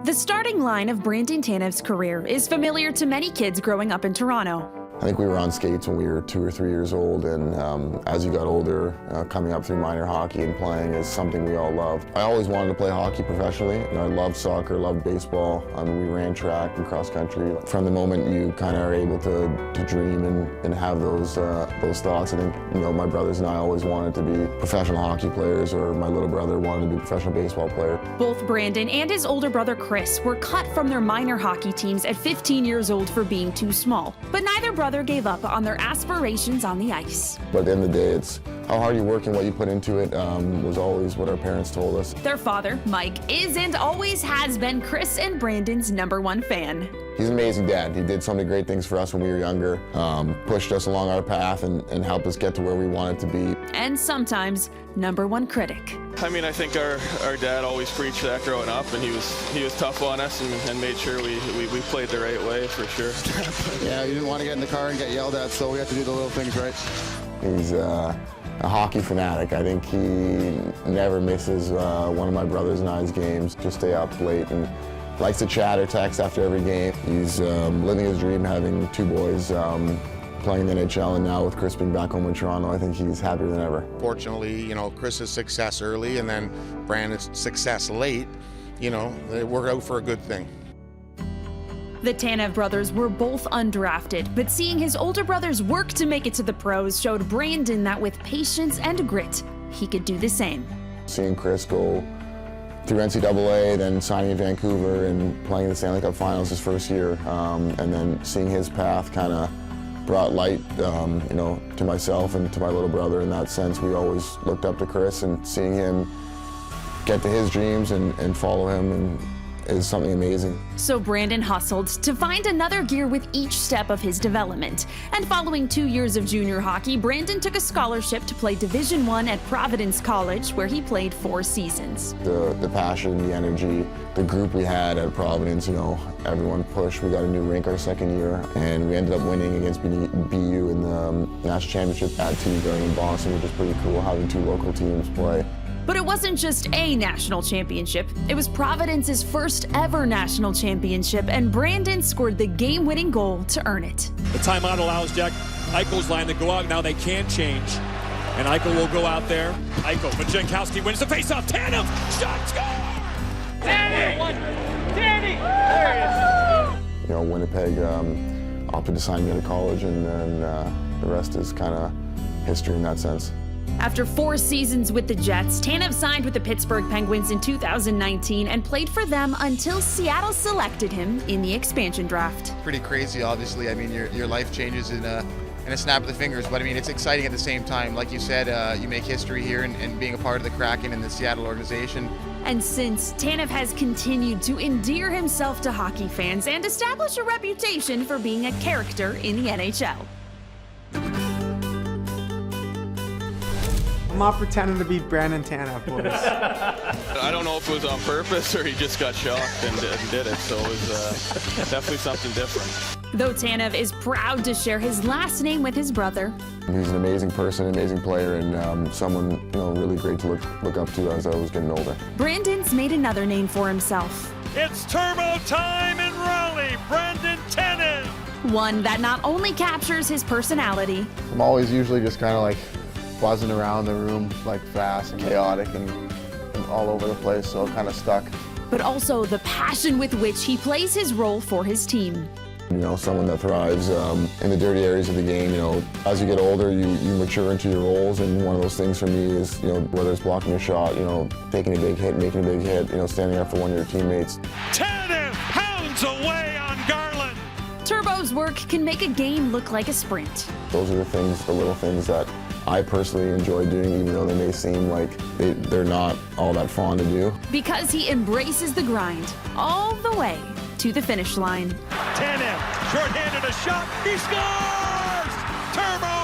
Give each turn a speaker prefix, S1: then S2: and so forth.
S1: The starting line of Brandon Tanev's career is familiar to many kids growing up in Toronto.
S2: I think we were on skates when we were 2 or 3 years old, and as you got older, coming up through minor hockey and playing is something we all loved. I always wanted to play hockey professionally. I loved soccer, loved baseball. We ran track and cross country. From the moment you kind of are able to dream and have those thoughts, I think my brothers and I always wanted to be professional hockey players, or my little brother wanted to be a professional baseball player.
S1: Both Brandon and his older brother Chris were cut from their minor hockey teams at 15 years old for being too small, but neither brother gave up on their aspirations on the ice.
S2: But at the end of the day, it's how hard you work and what you put into it was always what our parents told us.
S1: Their father, Mike, is and always has been Chris and Brandon's #1 fan.
S2: He's an amazing dad. He did so many great things for us when we were younger, pushed us along our path and helped us get to where we wanted to be.
S1: And sometimes #1 critic.
S3: I mean, I think our dad always preached that growing up, and he was tough on us and made sure we played the right way for sure.
S4: Yeah, you didn't want to get in the car and get yelled at, so we had to do the little things right.
S2: He's a hockey fanatic. I think he never misses one of my brothers and I's games. Just stay up late and likes to chat or text after every game. He's living his dream, having 2 boys, playing the NHL, and now with Chris being back home in Toronto, I think he's happier than ever.
S5: Fortunately, Chris's success early and then Brandon's success late, it worked out for a good thing.
S1: The Tanev brothers were both undrafted, but seeing his older brothers work to make it to the pros showed Brandon that with patience and grit, he could do the same.
S2: Seeing Chris go through NCAA, then signing in Vancouver and playing the Stanley Cup Finals his first year, and then seeing his path kind of brought light, to myself and to my little brother in that sense. We always looked up to Chris, and seeing him get to his dreams and follow him is something amazing.
S1: So Brandon hustled to find another gear with each step of his development. And following 2 years of junior hockey, Brandon took a scholarship to play Division I at Providence College, where he played 4 seasons.
S2: The passion, the energy, the group we had at Providence, everyone pushed. We got a new rink our second year, and we ended up winning against BU in the national championship at TD Garden in Boston, which is pretty cool, having 2 local teams play.
S1: But it wasn't just a national championship. It was Providence's first ever national championship, and Brandon scored the game-winning goal to earn it.
S6: The timeout allows Jack Eichel's line to go out. Now they can change. And Eichel will go out there. Eichel, but Jankowski wins the faceoff. Tanev, shot, score!
S7: Danny! There he is!
S2: Winnipeg opted to sign me out of college, and then the rest is kind of history in that sense.
S1: After 4 seasons with the Jets, Tanev signed with the Pittsburgh Penguins in 2019 and played for them until Seattle selected him in the expansion draft.
S5: Pretty crazy, obviously. I mean, your life changes in a snap of the fingers, but I mean, it's exciting at the same time. Like you said, you make history here and being a part of the Kraken and the Seattle organization.
S1: And since, Tanev has continued to endear himself to hockey fans and establish a reputation for being a character in the NHL.
S8: I'm not pretending to be Brandon Tanev, boys.
S3: I don't know if it was on purpose or he just got shocked and did it, so it was definitely something different.
S1: Though Tanev is proud to share his last name with his brother.
S2: He's an amazing person, amazing player, and someone really great to look up to as I was getting older.
S1: Brandon's made another name for himself.
S6: It's turbo time in Raleigh. Brandon Tanev.
S1: One that not only captures his personality.
S4: I'm always usually just kind of like buzzing around the room, like fast and chaotic and all over the place, so kind of stuck.
S1: But also the passion with which he plays his role for his team.
S2: Someone that thrives in the dirty areas of the game. As you get older, you mature into your roles, and one of those things for me is, whether it's blocking a shot, taking a big hit, making a big hit, standing up for one of your teammates.
S6: Tanev pounds away on Garland.
S1: Turbo's work can make a game look like a sprint.
S2: Those are the little things that I personally enjoy doing, even though they may seem like they're not all that fun to do.
S1: Because he embraces the grind all the way to the finish line.
S6: Tanev, short-handed a shot, he scores! Turbo